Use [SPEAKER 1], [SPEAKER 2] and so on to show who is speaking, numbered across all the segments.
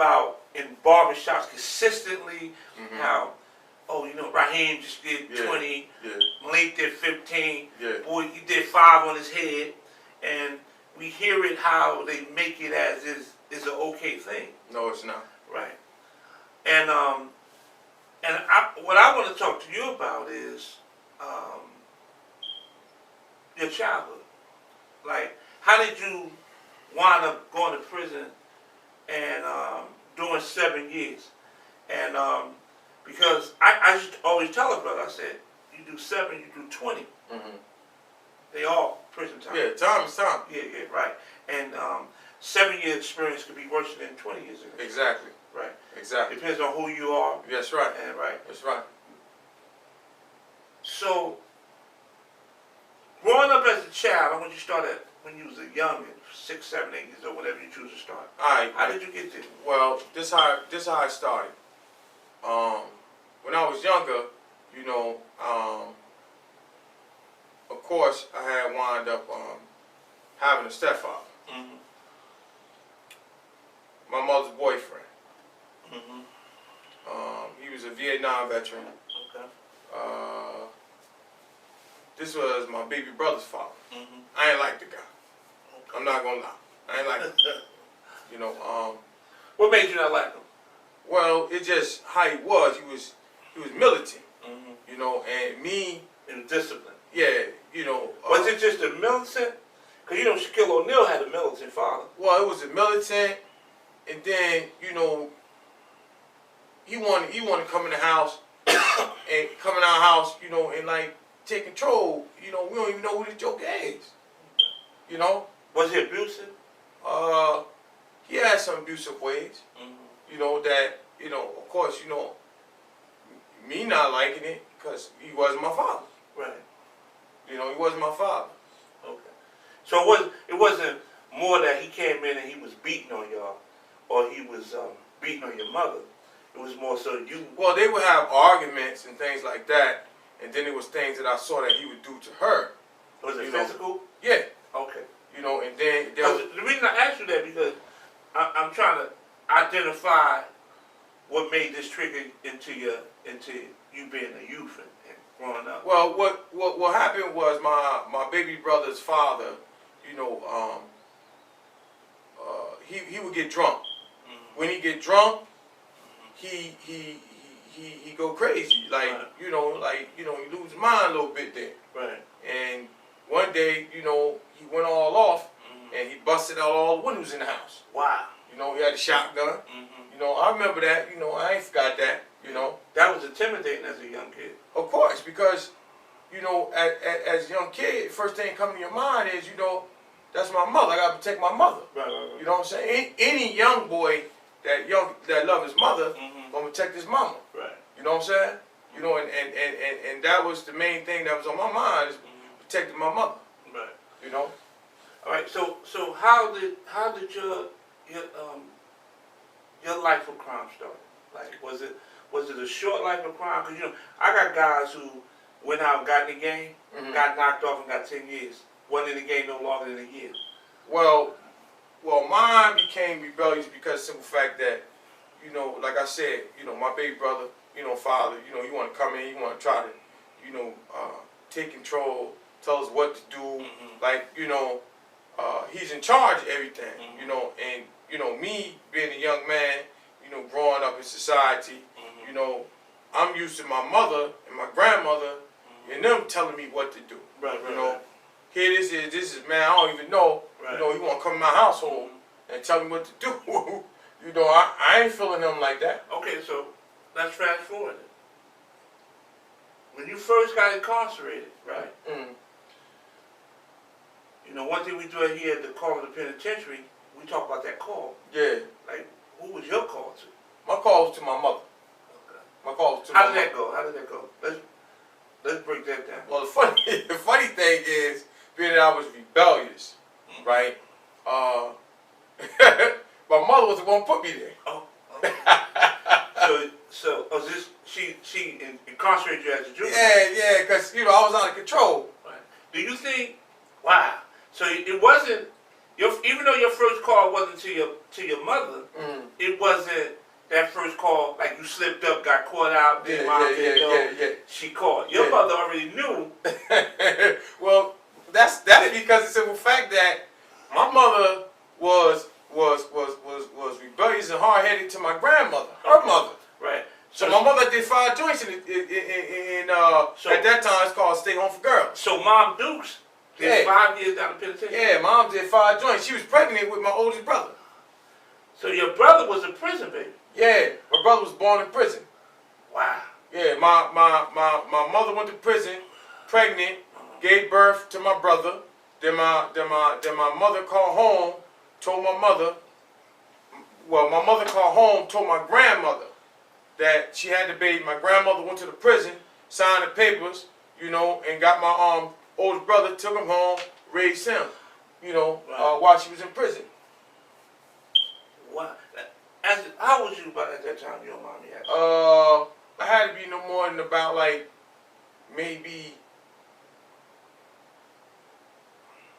[SPEAKER 1] about in barbershops consistently
[SPEAKER 2] Mm-hmm.
[SPEAKER 1] how, oh, you know, Raheem just did 20, Malik did 15, boy, he did 5 on his head, and we hear it how they make it as is an okay thing.
[SPEAKER 2] No, it's not.
[SPEAKER 1] Right. And what I want to talk to you about is your childhood. Like, how did you wind up going to prison and doing 7 years? And because I used to always tell a brother, I said, you do 7, you do 20.
[SPEAKER 2] Mm-hmm.
[SPEAKER 1] They all prison time.
[SPEAKER 2] Yeah, time is time.
[SPEAKER 1] Yeah, right. And 7-year experience could be worse than 20 years ago.
[SPEAKER 2] Exactly.
[SPEAKER 1] Right.
[SPEAKER 2] Exactly.
[SPEAKER 1] Depends on who you are.
[SPEAKER 2] That's right.
[SPEAKER 1] And right.
[SPEAKER 2] That's right.
[SPEAKER 1] So, growing up as a child, I want you to start at when you was a young, 6, 7, 8 years old, whatever you choose to start.
[SPEAKER 2] All right.
[SPEAKER 1] How did you get there?
[SPEAKER 2] Well, this how I started. When I was younger, you know, of course, I had wound up having a stepfather.
[SPEAKER 1] Mm-hmm.
[SPEAKER 2] My mother's boyfriend.
[SPEAKER 1] Mm-hmm.
[SPEAKER 2] He was a Vietnam veteran.
[SPEAKER 1] Okay.
[SPEAKER 2] This was my baby brother's father.
[SPEAKER 1] Mm-hmm.
[SPEAKER 2] I ain't like the guy.
[SPEAKER 1] Okay.
[SPEAKER 2] I'm not gonna lie. I ain't like him. You know.
[SPEAKER 1] What made you not like him?
[SPEAKER 2] Well, it just how he was. He was militant.
[SPEAKER 1] Mm-hmm.
[SPEAKER 2] You know, and me.
[SPEAKER 1] It was discipline.
[SPEAKER 2] Yeah. You know.
[SPEAKER 1] Was it just a militant? Because you know Shaquille O'Neal had a militant father.
[SPEAKER 2] Well, it was a militant, and then you know. He wanted to come in the house and come in our house, you know, and like take control. You know, we don't even know who this joker is. You know.
[SPEAKER 1] Was he abusive?
[SPEAKER 2] He had some abusive ways.
[SPEAKER 1] Mm-hmm.
[SPEAKER 2] You know that. You know, of course, you know. Me not liking it because he wasn't my father.
[SPEAKER 1] Right.
[SPEAKER 2] You know, he wasn't my father.
[SPEAKER 1] Okay. So it wasn't more that he came in and he was beating on y'all, or he was beating on your mother. It was more so you.
[SPEAKER 2] Well, they would have arguments and things like that, and then it was things that I saw that he would do to her.
[SPEAKER 1] Was it
[SPEAKER 2] You
[SPEAKER 1] physical?
[SPEAKER 2] know? Yeah.
[SPEAKER 1] Okay.
[SPEAKER 2] You know, and then there was,
[SPEAKER 1] The reason I asked you that because I'm trying to identify what made this trigger into you being a youth and growing up.
[SPEAKER 2] well, what happened was my baby brother's father, you know, he would get drunk.
[SPEAKER 1] Mm-hmm.
[SPEAKER 2] When he get drunk, he go crazy, like
[SPEAKER 1] Right.
[SPEAKER 2] you know, he lose his mind a little bit there.
[SPEAKER 1] Right.
[SPEAKER 2] And one day, you know, he went all off,
[SPEAKER 1] Mm-hmm.
[SPEAKER 2] and he busted out all the windows in the house.
[SPEAKER 1] Wow.
[SPEAKER 2] You know, he had a shotgun.
[SPEAKER 1] Mm-hmm.
[SPEAKER 2] You know, I remember that. You know, I ain't forgot that. You know,
[SPEAKER 1] That was intimidating as a young kid.
[SPEAKER 2] of course, because you know, as a young kid, first thing coming to your mind is, you know, that's my mother. I gotta protect my mother.
[SPEAKER 1] Right, right, right.
[SPEAKER 2] You know what I'm saying? Any young boy that love his mother
[SPEAKER 1] Mm-hmm.
[SPEAKER 2] gonna protect his mama.
[SPEAKER 1] Right.
[SPEAKER 2] You know what I'm saying? You know, and that was the main thing that was on my mind is protecting my mother.
[SPEAKER 1] Right.
[SPEAKER 2] You know.
[SPEAKER 1] All right. So how did your life of crime start? Like, was it a short life of crime? Because you know, I got guys who went out and got in the game,
[SPEAKER 2] Mm-hmm.
[SPEAKER 1] got knocked off and got 10 years. Wasn't in the game no longer than a year.
[SPEAKER 2] Well, mine became rebellious because of the simple fact that, you know, like I said, you know, my baby brother, you know, father, you know, you want to come in, you want to try to, you know, take control, tell us what to do,
[SPEAKER 1] Mm-hmm.
[SPEAKER 2] like, you know, he's in charge of everything,
[SPEAKER 1] Mm-hmm.
[SPEAKER 2] you know, and, you know, me being a young man, you know, growing up in society,
[SPEAKER 1] Mm-hmm.
[SPEAKER 2] you know, I'm used to my mother and my grandmother and them telling me what to do.
[SPEAKER 1] Right,
[SPEAKER 2] You
[SPEAKER 1] right,
[SPEAKER 2] know,
[SPEAKER 1] right.
[SPEAKER 2] here this is, man, I don't even know.
[SPEAKER 1] Right.
[SPEAKER 2] You know, you want to come in my household and tell me what to do. You know, I ain't feeling them like that.
[SPEAKER 1] Okay, so let's fast forward. When you first got incarcerated, right?
[SPEAKER 2] Mm.
[SPEAKER 1] You know, one thing we do here at the call of the penitentiary, we talk about that call.
[SPEAKER 2] Yeah.
[SPEAKER 1] Like, who was your call to?
[SPEAKER 2] My call was to my mother.
[SPEAKER 1] Okay.
[SPEAKER 2] My call was to
[SPEAKER 1] How
[SPEAKER 2] my
[SPEAKER 1] did that
[SPEAKER 2] mother.
[SPEAKER 1] go? How did that go? Let's break that down.
[SPEAKER 2] Well, the funny thing is, being that I was rebellious, right? My mother was the one who put me there.
[SPEAKER 1] Oh, okay. so she incarcerated you as a juvenile?
[SPEAKER 2] Yeah, because, you know, I was out of control.
[SPEAKER 1] Right. Do you think, wow, so it wasn't even though your first call wasn't to your mother, it wasn't that first call like you slipped up, got caught out, then mom didn't know. She called. Your mother already knew.
[SPEAKER 2] Well, that's because it's a simple fact that my mother was rebellious and hard headed to my grandmother, her mother.
[SPEAKER 1] Right.
[SPEAKER 2] So my mother did 5 joints in at that time it's called Stay Home for Girls.
[SPEAKER 1] So Mom Dukes did 5 years down the penitentiary.
[SPEAKER 2] Yeah, Mom did 5 joints. She was pregnant with my oldest brother.
[SPEAKER 1] So your brother was a prison baby.
[SPEAKER 2] Yeah, my brother was born in prison.
[SPEAKER 1] Wow.
[SPEAKER 2] Yeah, my mother went to prison, pregnant, gave birth to my brother. Then my mother called home, told my mother. Well, my mother called home, told my grandmother that she had the baby. My grandmother went to the prison, signed the papers, you know, and got my oldest brother, took him home, raised him, you know, while she was in prison.
[SPEAKER 1] Wow. How was you at that time? You don't mind me asking?
[SPEAKER 2] I had to be no more than about like maybe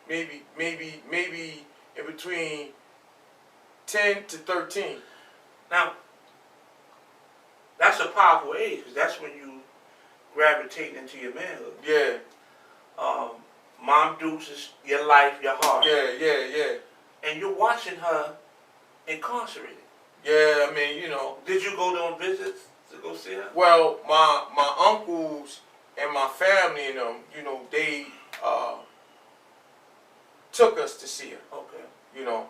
[SPEAKER 2] in between 10 to 13.
[SPEAKER 1] Now, that's a powerful age because that's when you gravitate into your manhood.
[SPEAKER 2] Yeah.
[SPEAKER 1] Mom Dukes is your life, your heart.
[SPEAKER 2] Yeah.
[SPEAKER 1] And you're watching her incarcerated.
[SPEAKER 2] Yeah, I mean, you know.
[SPEAKER 1] Did you go on visits to go see her?
[SPEAKER 2] Well, my uncles and my family and them, you know, they took us to see her. Okay. You know.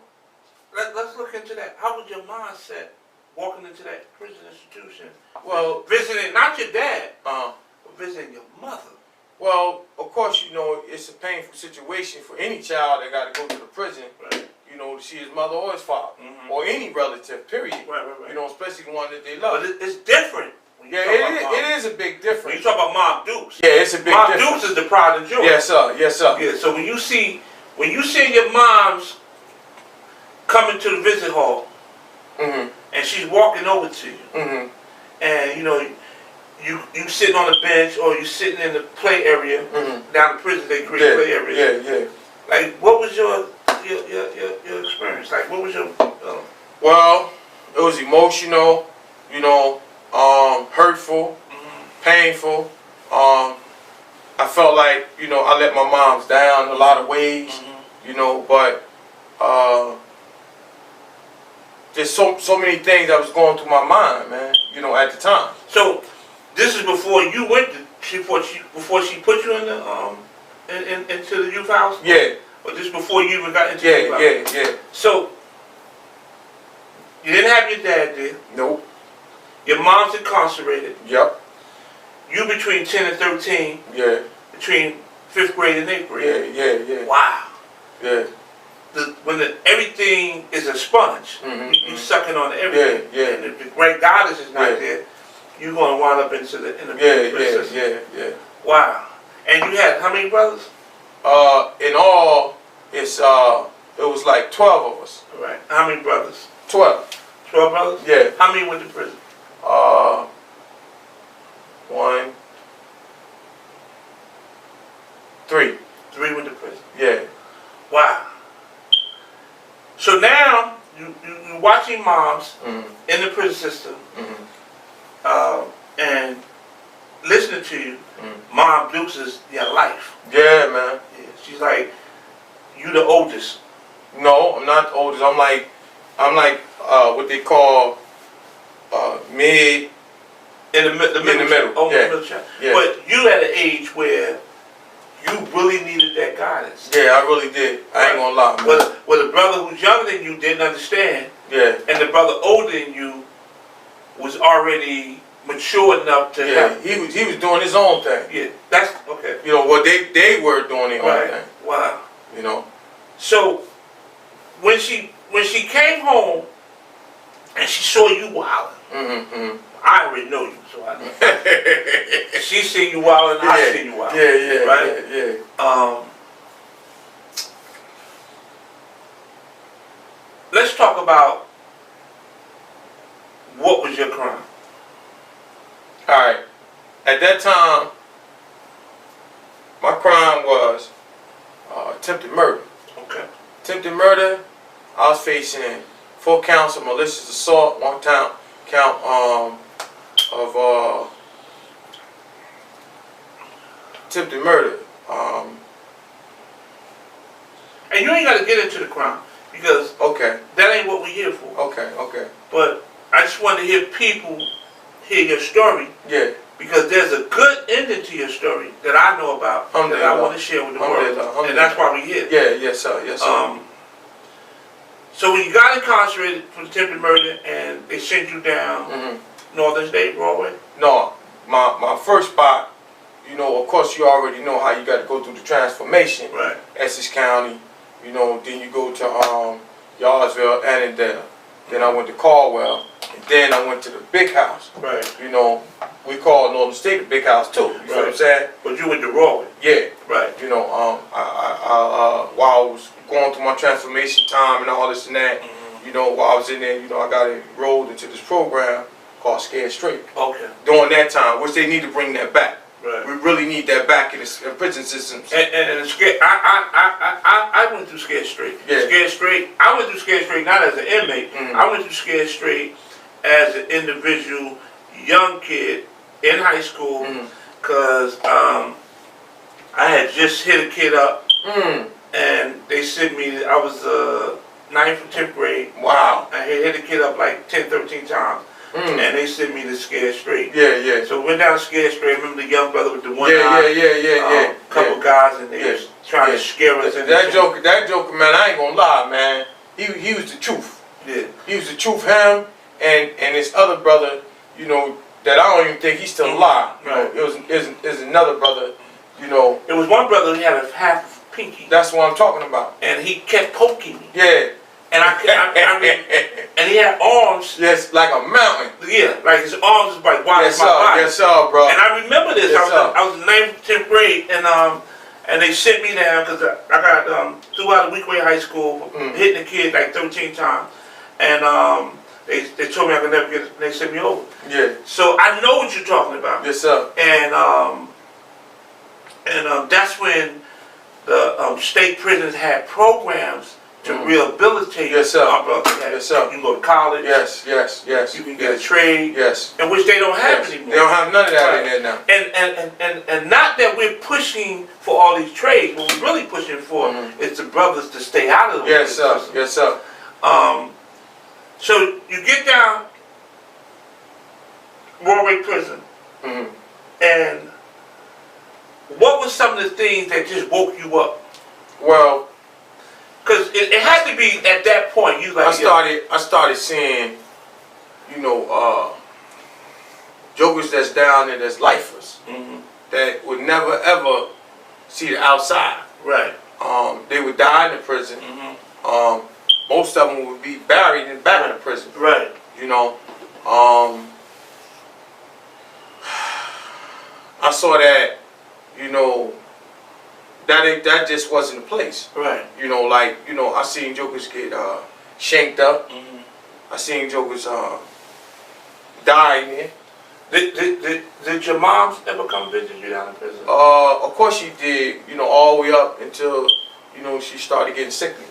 [SPEAKER 1] Let's look into that. How was your mindset walking into that prison institution?
[SPEAKER 2] Well,
[SPEAKER 1] visiting not your dad, but visiting your mother.
[SPEAKER 2] Well, of course, you know, it's a painful situation for any child that got to go to the prison.
[SPEAKER 1] Right.
[SPEAKER 2] You know, to see his mother or his father, or any relative, period.
[SPEAKER 1] Right.
[SPEAKER 2] You know, especially the one that they love.
[SPEAKER 1] But it's different.
[SPEAKER 2] Yeah, it is a big difference.
[SPEAKER 1] When you talk about Mom Dukes.
[SPEAKER 2] Yeah, it's a big difference.
[SPEAKER 1] Mom Dukes is the pride and joy.
[SPEAKER 2] Yes, sir. Yes, sir.
[SPEAKER 1] Yeah. So when you see your mom's coming to the visit hall, and she's walking over to you, and you know, you sitting on the bench or you sitting in the play area down the prison. They create play area. Yeah. Like, what was your experience? Like, what was your?
[SPEAKER 2] Well, it was emotional, you know, hurtful, painful. I felt like, you know, I let my moms down a lot of ways, you know, but there's so many things that was going through my mind, man, you know, at the time.
[SPEAKER 1] So this is before you went to before she put you in the into the youth house?
[SPEAKER 2] Yeah.
[SPEAKER 1] Or just before you even got into the youth house?
[SPEAKER 2] Yeah.
[SPEAKER 1] So you didn't have your dad there.
[SPEAKER 2] Nope.
[SPEAKER 1] Your mom's incarcerated.
[SPEAKER 2] Yep.
[SPEAKER 1] You between 10 and 13.
[SPEAKER 2] Yeah.
[SPEAKER 1] Between 5th grade and 8th grade.
[SPEAKER 2] Yeah.
[SPEAKER 1] Wow.
[SPEAKER 2] Yeah.
[SPEAKER 1] When everything is a sponge, you sucking on everything.
[SPEAKER 2] Yeah.
[SPEAKER 1] And if the great goddess is not there, you're going to wind up into the
[SPEAKER 2] Yeah.
[SPEAKER 1] Wow. And you had how many brothers?
[SPEAKER 2] In all, it was like 12 of us.
[SPEAKER 1] All right. How many brothers?
[SPEAKER 2] 12.
[SPEAKER 1] 12 brothers?
[SPEAKER 2] Yeah.
[SPEAKER 1] How many went to prison?
[SPEAKER 2] 1, 3.
[SPEAKER 1] 3 went to prison.
[SPEAKER 2] Yeah.
[SPEAKER 1] Wow. So now you're watching moms in the prison system and listening to you. Mom Dukes is your life.
[SPEAKER 2] Yeah, man.
[SPEAKER 1] Yeah. She's like, you the oldest.
[SPEAKER 2] No, I'm not the oldest. I'm like what they call mid.
[SPEAKER 1] In the middle. Oh,
[SPEAKER 2] yeah.
[SPEAKER 1] Middle child.
[SPEAKER 2] Yeah.
[SPEAKER 1] But you at an age where you really needed that guidance.
[SPEAKER 2] Yeah, I really did. I ain't gonna lie, man.
[SPEAKER 1] Well, the brother who's younger than you didn't understand.
[SPEAKER 2] Yeah.
[SPEAKER 1] And the brother older than you was already mature enough to help.
[SPEAKER 2] He was doing his own thing.
[SPEAKER 1] Yeah, that's okay.
[SPEAKER 2] You know, well, they were doing their own thing.
[SPEAKER 1] Wow.
[SPEAKER 2] You know. So
[SPEAKER 1] when she came home and she saw you wilding. I already know you, so I know. She see you wilding, I see you wilding.
[SPEAKER 2] Yeah.
[SPEAKER 1] Right?
[SPEAKER 2] Yeah.
[SPEAKER 1] Let's talk about what was your crime.
[SPEAKER 2] Alright. At that time, my crime was attempted murder.
[SPEAKER 1] Okay.
[SPEAKER 2] attempted murder, I was facing 4 counts of malicious assault, 1 count of attempted murder.
[SPEAKER 1] And you ain't got to get into the crime because
[SPEAKER 2] Okay,
[SPEAKER 1] that ain't what we here for.
[SPEAKER 2] okay.
[SPEAKER 1] But I just want to hear people hear your story
[SPEAKER 2] Yeah.
[SPEAKER 1] because there's a good ending to your story that I know about that I want to share with the world, and that's why we're here.
[SPEAKER 2] Yeah, yes sir, yes sir.
[SPEAKER 1] So when you got incarcerated for attempted murder and they sent you down Northern State, Broadway?
[SPEAKER 2] No, my first spot, you know, of course you already know how you got to go through the transformation.
[SPEAKER 1] Right.
[SPEAKER 2] Essex County, you know, then you go to Yardsville, Annandale. Then I went to Caldwell, and then I went to the big house.
[SPEAKER 1] Right.
[SPEAKER 2] You know, we call Northern State the big house too. You know what I'm saying?
[SPEAKER 1] But you went to Broadway?
[SPEAKER 2] Yeah.
[SPEAKER 1] Right.
[SPEAKER 2] You know, while I was going through my transformation time and all this and that, you know, while I was in there, you know, I got enrolled into this program called Scared Straight.
[SPEAKER 1] Okay.
[SPEAKER 2] During that time, which they need to bring that back.
[SPEAKER 1] Right.
[SPEAKER 2] We really need that back in the prison systems.
[SPEAKER 1] And Scared, I went through Scared Straight.
[SPEAKER 2] Yeah.
[SPEAKER 1] Scared Straight. I went through Scared Straight not as an inmate. I went through Scared Straight as an individual, young kid in high school, because I had just hit a kid up, and they sent me. I was 9th or 10th grade.
[SPEAKER 2] Wow.
[SPEAKER 1] I had hit a kid up like 10, 13 times. And they sent me to Scared Straight.
[SPEAKER 2] Yeah, yeah.
[SPEAKER 1] So we went down Scared Straight. I remember the young brother with the one
[SPEAKER 2] Yeah,
[SPEAKER 1] eye.
[SPEAKER 2] yeah.
[SPEAKER 1] Couple guys and they was trying to scare us.
[SPEAKER 2] That joker, man, I ain't gonna lie, man. He was the truth.
[SPEAKER 1] Yeah.
[SPEAKER 2] He was the truth. Him and his other brother, you know, that I don't even think he's still alive. You know, it was another brother, you know.
[SPEAKER 1] It was one brother who had a half pinky.
[SPEAKER 2] That's what I'm talking about.
[SPEAKER 1] And he kept poking me.
[SPEAKER 2] Yeah.
[SPEAKER 1] And I mean, and he had arms.
[SPEAKER 2] Yes, like a mountain.
[SPEAKER 1] Yeah, like his arms was like wide as my body.
[SPEAKER 2] Yes, sir, bro.
[SPEAKER 1] And I remember this.
[SPEAKER 2] Yes,
[SPEAKER 1] I was in 9th, 10th grade, and they sent me down because I got threw out of Weekway High School, hitting the kid like 13 times, and they told me I could never get. They sent me over.
[SPEAKER 2] Yeah.
[SPEAKER 1] So I know what you're talking about.
[SPEAKER 2] Yes, sir.
[SPEAKER 1] And that's when the state prisons had programs to rehabilitate our brothers.
[SPEAKER 2] Yes, sir.
[SPEAKER 1] You can go to college.
[SPEAKER 2] Yes.
[SPEAKER 1] You can get a trade.
[SPEAKER 2] Yes.
[SPEAKER 1] And which they don't have anymore.
[SPEAKER 2] They don't have none of that in there now.
[SPEAKER 1] And not that we're pushing for all these trades. What we're really pushing for is the brothers to stay out of the
[SPEAKER 2] system. Yes, sir.
[SPEAKER 1] So you get down Broadway Prison, and what was some of the things that just woke you up?
[SPEAKER 2] Well,
[SPEAKER 1] because it had to be at that point. You like
[SPEAKER 2] I started seeing, you know, jokers that's down there that's lifers that would never ever see the outside.
[SPEAKER 1] Right.
[SPEAKER 2] They would die in the prison. Most of them would be buried in the back of the prison.
[SPEAKER 1] Right.
[SPEAKER 2] You know, I saw that, you know, that just wasn't the place.
[SPEAKER 1] Right.
[SPEAKER 2] You know, like, you know, I seen jokers get shanked up. I seen jokers die in there.
[SPEAKER 1] Did your moms ever come visit you down in prison?
[SPEAKER 2] Of course she did, you know, all the way up until, you know, she started getting sickly.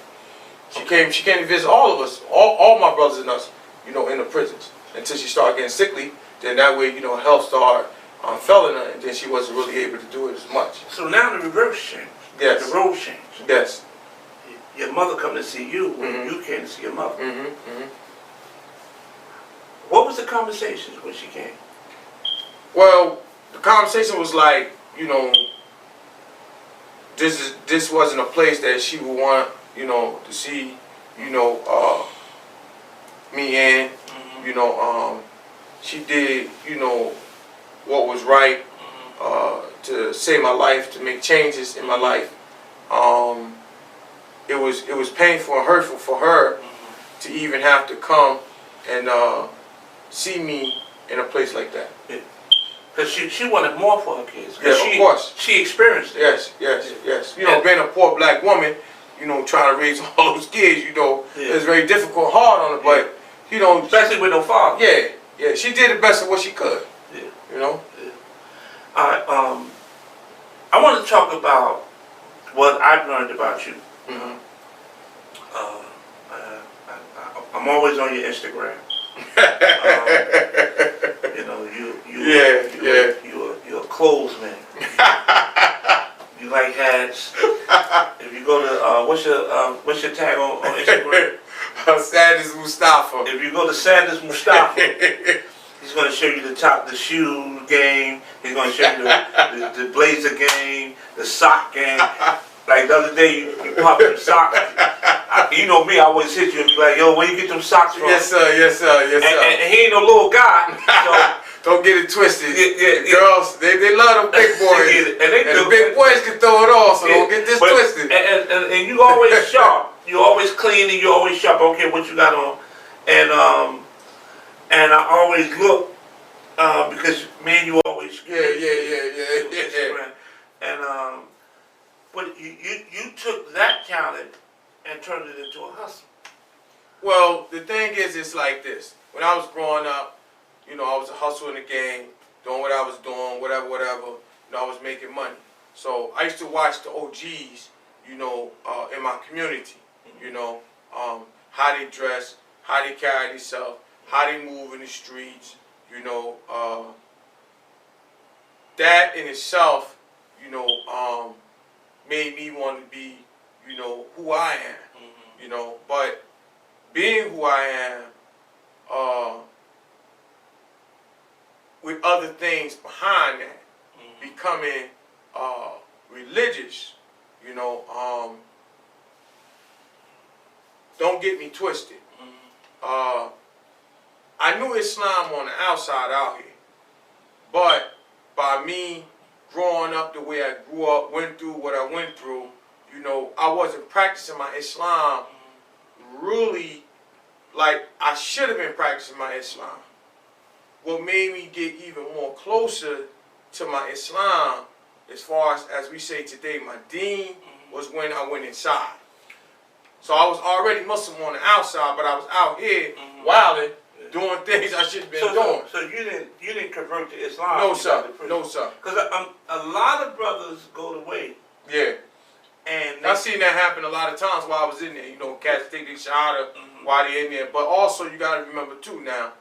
[SPEAKER 2] She came to visit all of us, all my brothers and us, you know, in the prisons. Until she started getting sickly, then that way, you know, health started failing her, and then she wasn't really able to do it as much.
[SPEAKER 1] So now the reverse changed.
[SPEAKER 2] Yes.
[SPEAKER 1] The role changed.
[SPEAKER 2] Yes.
[SPEAKER 1] Your mother come to see you when you came to see your mother. What was the conversations when she came?
[SPEAKER 2] Well, the conversation was like, you know, this wasn't a place that she would want, you know, to see, you know, me in. You know, she did, you know, what was right to save my life, to make changes in my life. It was painful and hurtful for her to even have to come and see me in a place like that.
[SPEAKER 1] Because she wanted more for her kids.
[SPEAKER 2] Yeah, of course.
[SPEAKER 1] She experienced it.
[SPEAKER 2] Yes. You know, being a poor black woman, you know, trying to raise all those kids, you know, it's very difficult, hard on her, but, you know.
[SPEAKER 1] Especially with no father.
[SPEAKER 2] Yeah, she did the best of what she could.
[SPEAKER 1] Yeah.
[SPEAKER 2] You know?
[SPEAKER 1] I want to talk about what I've learned about you. I'm always on your Instagram. You know, you're a clothes man. You like hats. If you go to what's your tag on Instagram?
[SPEAKER 2] Sanders Mustafa.
[SPEAKER 1] If you go to Sanders Mustafa, he's going to show you the shoe game. He's going to show you the blazer game, the sock game. Like the other day, you popped some socks. You know me, I always hit you and be like, yo, where you get them socks from?
[SPEAKER 2] Yes, sir, yes, sir, yes, sir.
[SPEAKER 1] And he ain't no little guy. So,
[SPEAKER 2] don't get it twisted.
[SPEAKER 1] Yeah.
[SPEAKER 2] Girls, they love them big boys.
[SPEAKER 1] and
[SPEAKER 2] the big boys can throw it off, so don't get this twisted.
[SPEAKER 1] And you always sharp. You always clean and you always sharp. I don't care what you got on. And I always look because me and you always
[SPEAKER 2] Yeah.
[SPEAKER 1] And but you took that talent and turned it into a hustle.
[SPEAKER 2] Well, the thing is, it's like this. When I was growing up, you know, I was a hustle in the game, doing what I was doing, whatever. You know, I was making money. So I used to watch the OGs, you know, in my community. You know, how they dress, how they carry themselves, how they move in the streets. You know, that in itself, you know, made me want to be, you know, who I am. You know, but being who I am, with other things behind that, becoming religious, you know, don't get me twisted. I knew Islam on the outside out here, but by me growing up the way I grew up, went through what I went through, you know, I wasn't practicing my Islam really like I should have been practicing my Islam. What made me get even more closer to my Islam, as far as we say today, my deen, was when I went inside. So I was already Muslim on the outside, but I was out here wilding, doing things I shouldn't have been doing.
[SPEAKER 1] So you didn't convert to Islam?
[SPEAKER 2] No, sir. No, sir.
[SPEAKER 1] Because a lot of brothers go the way.
[SPEAKER 2] Yeah.
[SPEAKER 1] And
[SPEAKER 2] I've seen that happen a lot of times while I was in there. You know, cats take their shahada while they're in there. But also, you got to remember, too, now,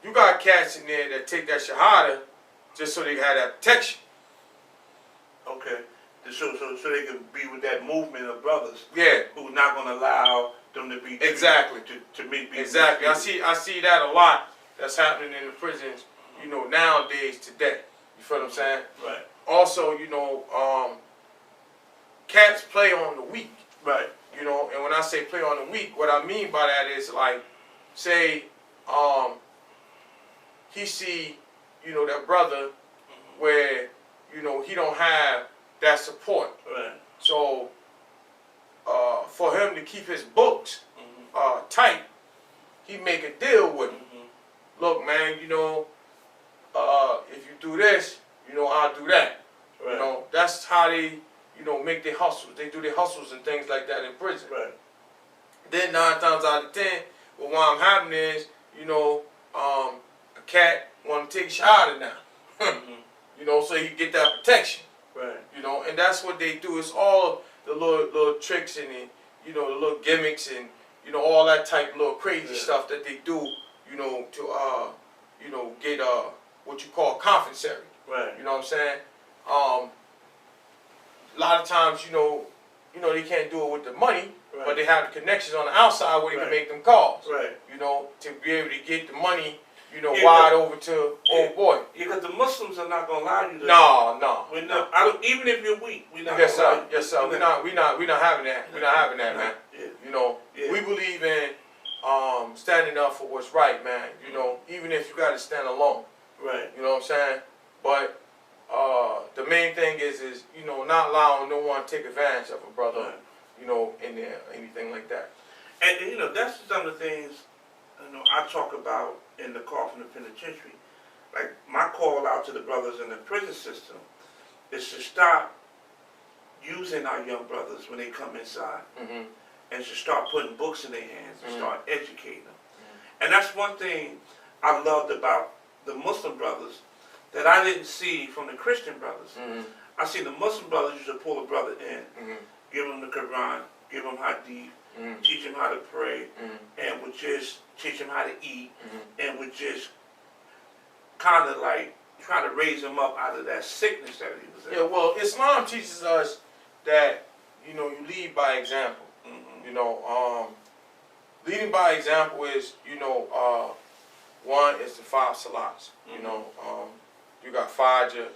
[SPEAKER 2] you got cats in there that take that shahada just so they have that protection.
[SPEAKER 1] Okay. So they can be with that movement of brothers.
[SPEAKER 2] Yeah.
[SPEAKER 1] Who's not going to allow them to be
[SPEAKER 2] exactly
[SPEAKER 1] to meet people.
[SPEAKER 2] Exactly. I see that a lot. That's happening in the prisons. You know, nowadays, today. You feel what I'm saying?
[SPEAKER 1] Right.
[SPEAKER 2] Also, you know, cats play on the weak.
[SPEAKER 1] Right.
[SPEAKER 2] You know, and when I say play on the weak, what I mean by that is like, say, he see, you know, that brother where, you know, he don't have that support.
[SPEAKER 1] Right.
[SPEAKER 2] So, for him to keep his books tight, he make a deal with him. Look, man, you know, if you do this, you know, I'll do that. Right. You know, that's how they, you know, make their hustles. They do their hustles and things like that in prison.
[SPEAKER 1] Right.
[SPEAKER 2] Then 9 times out of 10, well, what I'm happening is, you know, a cat want to take a shahada now. You know, so he get that protection.
[SPEAKER 1] Right.
[SPEAKER 2] You know, and that's what they do. It's all the little tricks and the, you know, the little gimmicks and, you know, all that type of little crazy stuff that they do, you know, to you know, get what you call compensatory.
[SPEAKER 1] Right.
[SPEAKER 2] You know what I'm saying? A lot of times, you know, they can't do it with the money, but they have the connections on the outside where they can make them calls. Right. You know, to be able to get the money, you know, wide over to old boy.
[SPEAKER 1] Yeah, because the Muslims are not gonna allow you to.
[SPEAKER 2] No.
[SPEAKER 1] We're not. Even if you're weak, we're not.
[SPEAKER 2] Yes, sir. Yes, sir. We're not having that. We're not having that, man.
[SPEAKER 1] Yeah.
[SPEAKER 2] You know, we believe in standing up for what's right, man. You know, even if you got to stand alone.
[SPEAKER 1] Right.
[SPEAKER 2] You know what I'm saying? But the main thing is you know, not allowing no one to take advantage of a brother. Right. You know, in there, anything like that.
[SPEAKER 1] And you know, that's some of the things, you know, I talk about in the call from the penitentiary. Like my call out to the brothers in the prison system is to stop using our young brothers when they come inside, and to start putting books in their hands and start educating them. And that's one thing I loved about the Muslim brothers that I didn't see from the Christian brothers. I see the Muslim brothers used to pull a brother in, give him the Quran, give them hadith,
[SPEAKER 2] Mm-hmm.
[SPEAKER 1] teach them how to pray,
[SPEAKER 2] Mm-hmm.
[SPEAKER 1] and would just teach them how to eat,
[SPEAKER 2] Mm-hmm.
[SPEAKER 1] and would just kind of like try to raise him up out of that sickness that he was in.
[SPEAKER 2] Yeah, well, Islam teaches us that, you know, you lead by example.
[SPEAKER 1] Mm-hmm.
[SPEAKER 2] You know, leading by example is, you know, one is the 5 salats.
[SPEAKER 1] Mm-hmm.
[SPEAKER 2] You know, you got Fajr,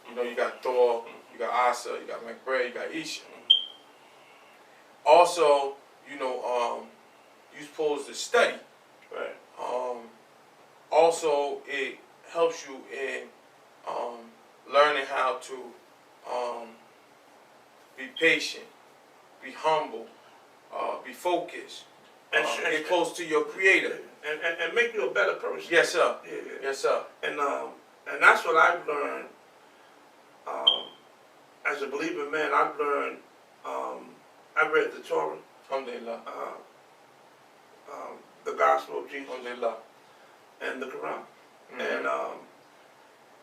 [SPEAKER 2] you know, you got Thor, you got Asa, you got McBray, you got Isha. Also, you know, you're supposed to study.
[SPEAKER 1] Right.
[SPEAKER 2] Also, it helps you in learning how to be patient, be humble, be focused, get close to your Creator.
[SPEAKER 1] And make you a better person.
[SPEAKER 2] Yes, sir.
[SPEAKER 1] Yeah, yeah.
[SPEAKER 2] Yes, sir.
[SPEAKER 1] And that's what I've learned as a believing man. I've learned. I read the Torah,
[SPEAKER 2] Alhamdulillah.
[SPEAKER 1] the Gospel of Jesus,
[SPEAKER 2] Alhamdulillah.
[SPEAKER 1] and the Quran.
[SPEAKER 2] Mm-hmm.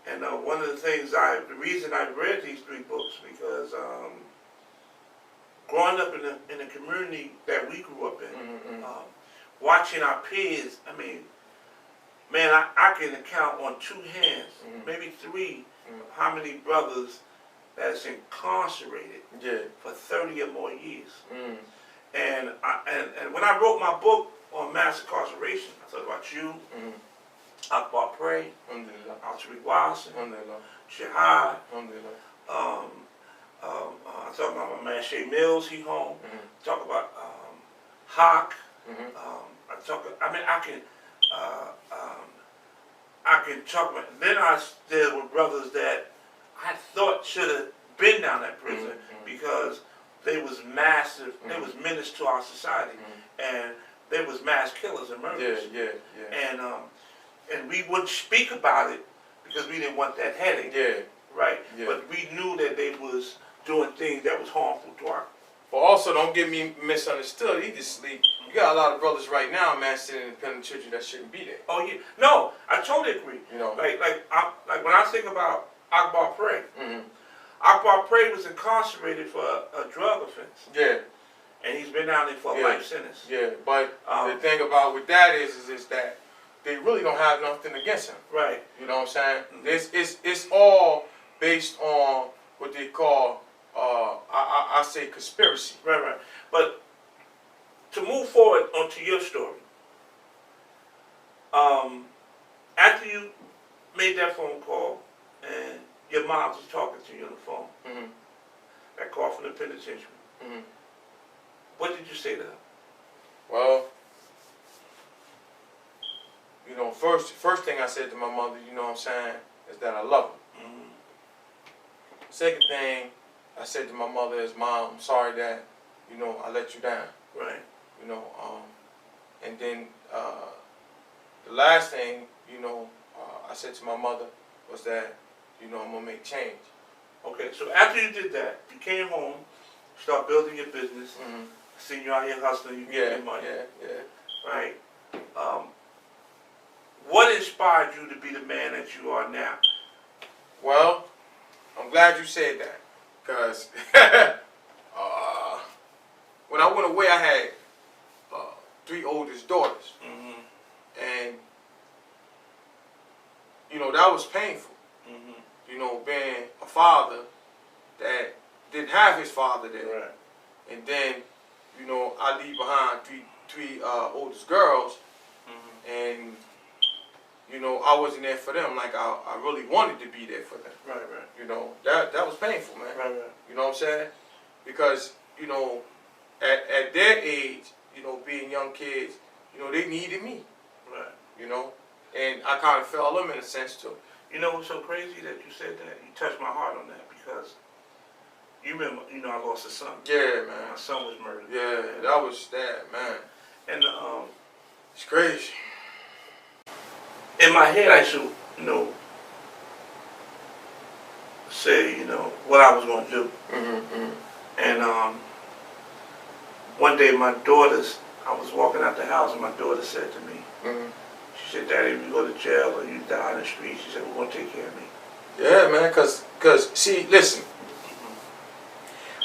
[SPEAKER 1] And one of the things the reason I read these 3 books because growing up in the community that we grew up in,
[SPEAKER 2] Mm-hmm.
[SPEAKER 1] watching our peers. I mean, man, I can count on 2 hands,
[SPEAKER 2] Mm-hmm.
[SPEAKER 1] maybe 3,
[SPEAKER 2] Mm-hmm.
[SPEAKER 1] how many brothers that's incarcerated
[SPEAKER 2] Yeah.
[SPEAKER 1] for 30 or more years.
[SPEAKER 2] Mm-hmm.
[SPEAKER 1] And when I wrote my book on mass incarceration, I thought about you,
[SPEAKER 2] Mm-hmm.
[SPEAKER 1] Akbar Pray,
[SPEAKER 2] Alhamdulillah.
[SPEAKER 1] Al-Tariq Wilson,
[SPEAKER 2] Alhamdulillah.
[SPEAKER 1] Shahad.
[SPEAKER 2] Alhamdulillah.
[SPEAKER 1] I talk about my man Shay Mills, he home.
[SPEAKER 2] Mm-hmm.
[SPEAKER 1] Talk about Hawk.
[SPEAKER 2] Mm-hmm.
[SPEAKER 1] I can talk about. Then I there were brothers that I thought should have been down that prison
[SPEAKER 2] Mm-hmm.
[SPEAKER 1] because they was massive.
[SPEAKER 2] Mm-hmm.
[SPEAKER 1] They was menace to our society,
[SPEAKER 2] Mm-hmm.
[SPEAKER 1] and they was mass killers and
[SPEAKER 2] Yeah,
[SPEAKER 1] murderers.
[SPEAKER 2] yeah,
[SPEAKER 1] And we wouldn't speak about it because we didn't want that headache,
[SPEAKER 2] yeah.
[SPEAKER 1] right?
[SPEAKER 2] Yeah.
[SPEAKER 1] But we knew that they was doing things that was harmful to our.
[SPEAKER 2] But also, don't get me misunderstood. Either sleep. You got a lot of brothers right now, man, sitting in the penitentiary that shouldn't be there.
[SPEAKER 1] Oh yeah, no, I totally agree.
[SPEAKER 2] You know.
[SPEAKER 1] Like when I think about Akbar Pray,
[SPEAKER 2] Mm-hmm.
[SPEAKER 1] Akbar Pray was incarcerated for a drug offense,
[SPEAKER 2] Yeah,
[SPEAKER 1] and he's been down there for a
[SPEAKER 2] Yeah.
[SPEAKER 1] life sentence.
[SPEAKER 2] yeah. But the thing about with that is that they really don't have nothing against him.
[SPEAKER 1] Right.
[SPEAKER 2] You know what I'm saying?
[SPEAKER 1] Mm-hmm.
[SPEAKER 2] It's all based on what they call I say conspiracy.
[SPEAKER 1] Right. But to move forward onto your story, after you made that phone call and your mom was talking to you on the phone,
[SPEAKER 2] Mm-hmm.
[SPEAKER 1] that call from the penitentiary,
[SPEAKER 2] Mm-hmm.
[SPEAKER 1] what did you say to her?
[SPEAKER 2] Well, you know, first thing I said to my mother, you know what I'm saying, is that I love her.
[SPEAKER 1] Mm-hmm.
[SPEAKER 2] Second thing I said to my mother is, Mom, I'm sorry that, you know, I let you down.
[SPEAKER 1] Right.
[SPEAKER 2] You know, and then the last thing, you know, I said to my mother was that, you know, I'm gonna make change.
[SPEAKER 1] Okay, so after you did that, you came home, start building your business,
[SPEAKER 2] Mm-hmm.
[SPEAKER 1] seeing you out here hustling, you
[SPEAKER 2] Yeah,
[SPEAKER 1] getting money,
[SPEAKER 2] yeah.
[SPEAKER 1] right? What inspired you to be the man that you are now?
[SPEAKER 2] Well, I'm glad you said that, because when I went away, I had 3 oldest daughters,
[SPEAKER 1] Mm-hmm.
[SPEAKER 2] and you know that was painful.
[SPEAKER 1] Mm-hmm.
[SPEAKER 2] You know, being a father that didn't have his father there,
[SPEAKER 1] Right.
[SPEAKER 2] and then you know I leave behind three oldest girls,
[SPEAKER 1] Mm-hmm.
[SPEAKER 2] and you know I wasn't there for them like I really wanted to be there for them.
[SPEAKER 1] Right.
[SPEAKER 2] You know that was painful, man.
[SPEAKER 1] Right.
[SPEAKER 2] You know what I'm saying? Because you know at their age, you know, being young kids, you know they needed me.
[SPEAKER 1] Right.
[SPEAKER 2] You know, and I kind of fell them in a sense too.
[SPEAKER 1] You know what's so crazy that you said that? You touched my heart on that because you remember, you know, I lost a son.
[SPEAKER 2] Yeah, man.
[SPEAKER 1] My son was murdered.
[SPEAKER 2] Yeah, that was that, man.
[SPEAKER 1] And
[SPEAKER 2] It's crazy.
[SPEAKER 1] in my head, I should, you know, say, you know, what I was going to do. And one day, I was walking out the house, and my daughter said to me, she said, "Daddy, if you go to jail or you die in the street," she said, "we're going to take care of me."
[SPEAKER 2] Yeah, man, cause see, listen.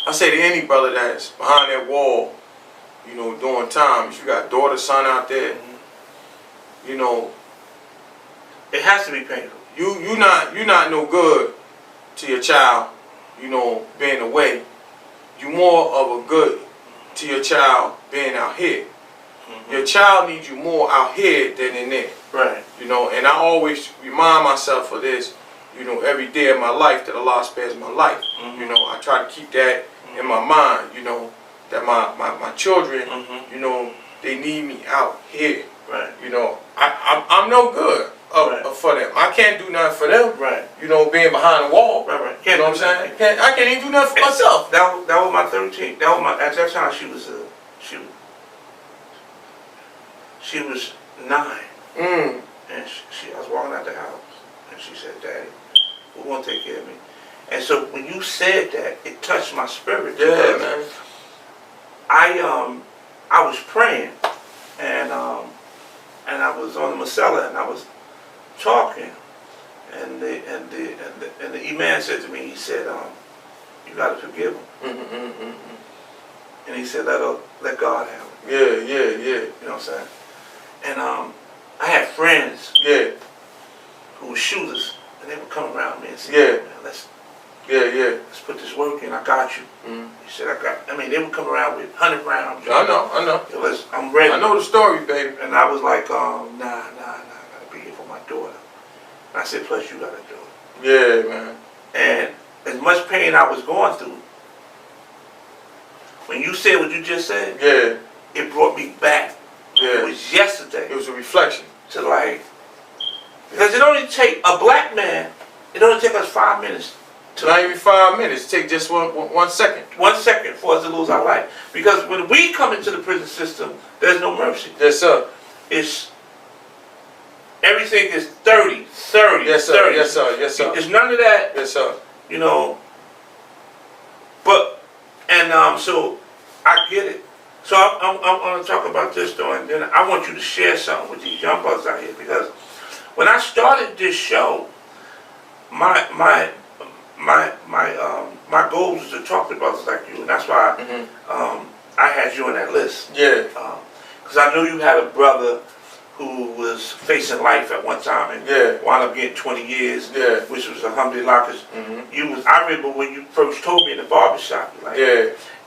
[SPEAKER 2] I say to any brother that's behind that wall, you know, doing time, if you got daughter, son out there, you know,
[SPEAKER 1] it has to be painful.
[SPEAKER 2] You not no good to your child, you know, being away. You more of a good to your child being out here. Your child needs you more out here than in there.
[SPEAKER 1] Right.
[SPEAKER 2] You know, and I always remind myself of this, you know, every day of my life that Allah spares my life. You know, I try to keep that in my mind, you know, that my children, you know, they need me out here.
[SPEAKER 1] Right.
[SPEAKER 2] You know, I'm no good for them. I can't do nothing for them.
[SPEAKER 1] Right.
[SPEAKER 2] You know, being behind the wall.
[SPEAKER 1] Right.
[SPEAKER 2] You know what I'm saying? I can't even do nothing for myself.
[SPEAKER 1] That was my 13. That was my, at that time she was 9. And I was walking out the house, and she said, "Daddy, who's gonna take care of me?" And so when you said that, it touched my spirit.
[SPEAKER 2] Yeah, man.
[SPEAKER 1] I was praying, and I was on the Masala, and I was talking, and the imam said to me, he said, "You got to forgive him." And he said, "Let God have it."
[SPEAKER 2] Yeah.
[SPEAKER 1] You know what I'm saying? And I had friends who were shooters, and they would come around me and say, "Man, let's put this work in. I got you." He said, they would come around with 100 rounds.
[SPEAKER 2] I know.
[SPEAKER 1] I'm ready.
[SPEAKER 2] I know the story, baby.
[SPEAKER 1] And I was like, nah, I gotta be here for my daughter. And I said, plus you gotta do it.
[SPEAKER 2] Yeah, man.
[SPEAKER 1] And as much pain I was going through, when you said what you just said, it brought me back. It was yesterday.
[SPEAKER 2] It was a reflection.
[SPEAKER 1] To like, because it only take a black man, it only take us 5 minutes.
[SPEAKER 2] Not even 5 minutes. Take just one second.
[SPEAKER 1] 1 second for us to lose our life. Because when we come into the prison system, there's no mercy.
[SPEAKER 2] Yes, sir.
[SPEAKER 1] It's everything is 30.
[SPEAKER 2] Yes, sir.
[SPEAKER 1] 30.
[SPEAKER 2] Yes, sir. Yes, sir.
[SPEAKER 1] It's none of that.
[SPEAKER 2] Yes, sir.
[SPEAKER 1] You know. So I get it. So I'm going to talk about this though, and then I want you to share something with these young bucks out here, because when I started this show, my goal was to talk to brothers like you, and that's why I had you on that list.
[SPEAKER 2] Yeah.
[SPEAKER 1] Because I knew you had a brother who was facing life at one time and wound up getting 20 years, which was alhamdulillah. Because I remember when you first told me in the barbershop, like,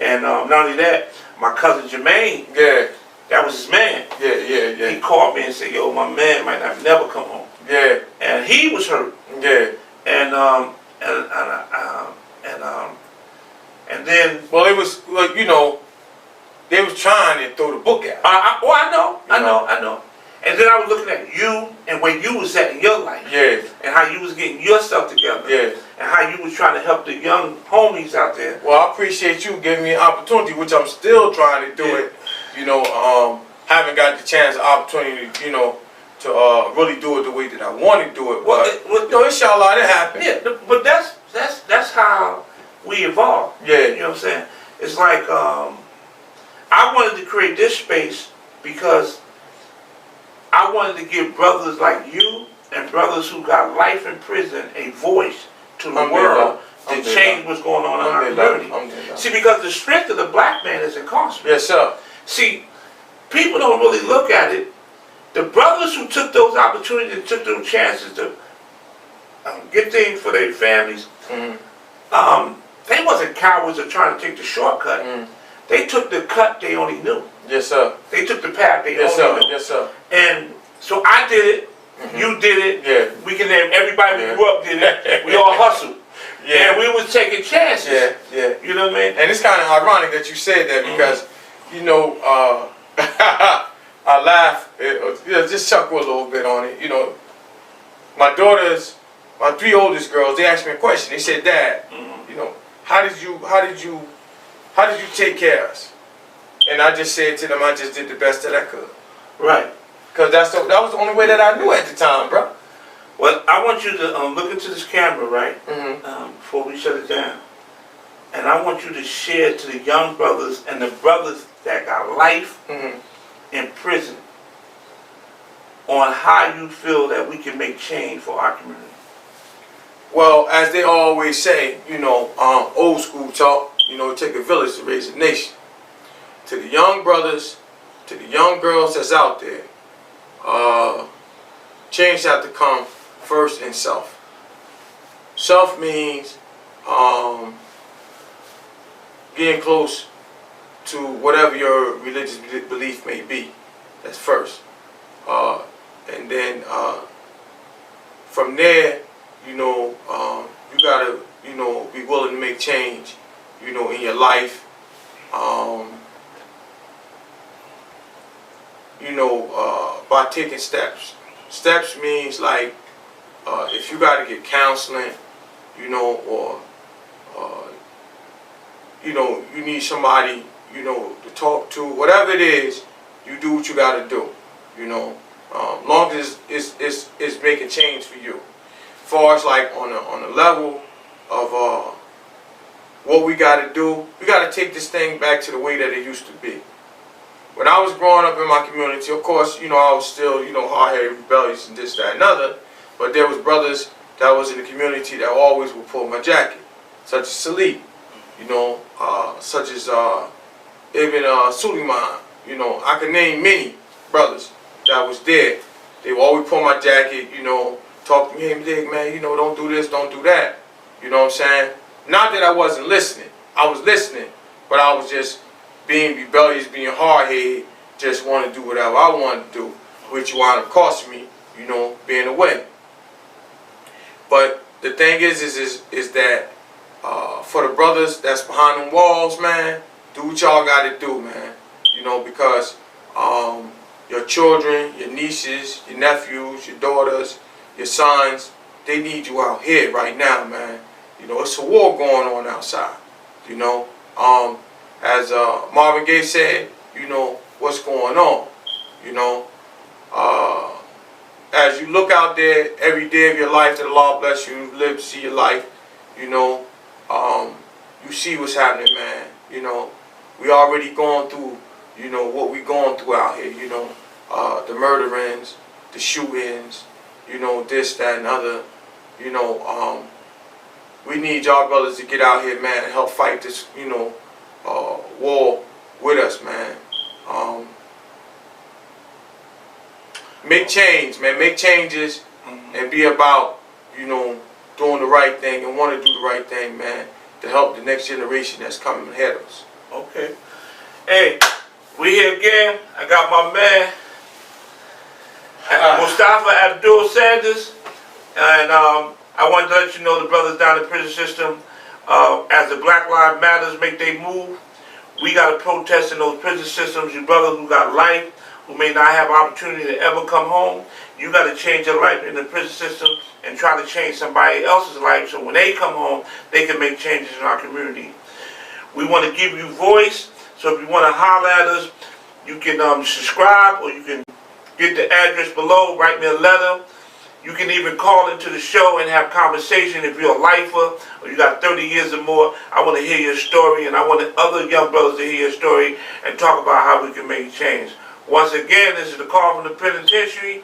[SPEAKER 1] and not only that, my cousin Jermaine, that was his man. He called me and said, "Yo, my man might not never come home." And he was hurt. And then,
[SPEAKER 2] well, it was like, you know, they was trying to throw the book at.
[SPEAKER 1] I know. And then I was looking at you and where you was at in your life, and how you was getting yourself together, and how you was trying to help the young homies out there.
[SPEAKER 2] Well, I appreciate you giving me an opportunity, which I'm still trying to do it. You know, haven't got the chance, opportunity, you know, to really do it the way that I want to do it. But no, inshallah, it happened.
[SPEAKER 1] Yeah, but that's how we evolve. You know what I'm saying? It's like I wanted to create this space because I wanted to give brothers like you and brothers who got life in prison a voice to the world to change what's going on in our community. See, because the strength of the black man is incarcerated.
[SPEAKER 2] Yes, sir.
[SPEAKER 1] See, people don't really look at it. The brothers who took those opportunities and took those chances to get things for their families, they wasn't cowards or trying to take the shortcut. They took the cut they only knew.
[SPEAKER 2] Yes, sir.
[SPEAKER 1] They took the path they only knew.
[SPEAKER 2] Yes, sir.
[SPEAKER 1] And so I did it. You did it. We can name everybody we grew up did it. We all hustled. And we was taking chances. You know what I mean?
[SPEAKER 2] And it's kind of ironic that you said that because, you know, I laugh, just chuckle a little bit on it. You know, my 3 oldest girls, they asked me a question. They said, "Dad, you know, how did you take care of us?" And I just said to them, I just did the best that I could.
[SPEAKER 1] Right.
[SPEAKER 2] Because that was the only way that I knew at the time, bro.
[SPEAKER 1] Well, I want you to look into this camera, right, before we shut it down. And I want you to share to the young brothers and the brothers that got life in prison on how you feel that we can make change for our community.
[SPEAKER 2] Well, as they always say, you know, old school talk, You know, it takes a village to raise a nation. To the young brothers, to the young girls that's out there, change has to come first in self. Self means getting close to whatever your religious belief may be. That's first. And then from there, you know, you gotta, you know, be willing to make change, you know, in your life. You know, by taking steps. Steps means like if you gotta get counseling, you know, or you know, you need somebody, you know, to talk to, whatever it is, you do what you gotta do, you know. Long as it's making change for you. As far as like on a level of what we gotta do, we gotta take this thing back to the way that it used to be. When I was growing up in my community, of course, you know, I was still, you know, hard-headed, rebellious, and this, that, and other. But there was brothers that was in the community that always would pull my jacket, such as Salih, you know, such as Ibn Suleiman. You know, I could name many brothers that was there. They would always pull my jacket, you know, talk to me, hey, man, you know, don't do this, don't do that. You know what I'm saying? Not that I wasn't listening. I was listening, but I was just being rebellious, being hard-headed, just want to do whatever I wanted to do, which wound up costing me, you know, being away. But the thing is that for the brothers that's behind them walls, man, do what y'all got to do, man. You know, because your children, your nieces, your nephews, your daughters, your sons, they need you out here right now, man. You know, it's a war going on outside, you know. As Marvin Gaye said, you know, what's going on, you know. As you look out there every day of your life that Allah bless you, live to see your life, you know, you see what's happening, man. You know, we already going through, you know, what we going through out here, you know, the murderings, the shootings, you know, this, that, and other, you know. We need y'all brothers to get out here, man, and help fight this, you know, war with us, man. Make change, man. Make changes and be about, you know, doing the right thing and want to do the right thing, man, to help the next generation that's coming ahead of us.
[SPEAKER 1] Okay. Hey, we here again. I got my man, Mustafa Abdul Sanders, and I wanted to let you know the brothers down in the prison system, as the Black Lives Matters make their move, we got to protest in those prison systems. You brothers who got life, who may not have opportunity to ever come home, you got to change your life in the prison system and try to change somebody else's life so when they come home, they can make changes in our community. We want to give you voice, so if you want to holler at us, you can subscribe, or you can get the address below, write me a letter. You can even call into the show and have conversation if you're a lifer or you got 30 years or more. I want to hear your story, and I want other young brothers to hear your story and talk about how we can make change. Once again, this is the call from the penitentiary.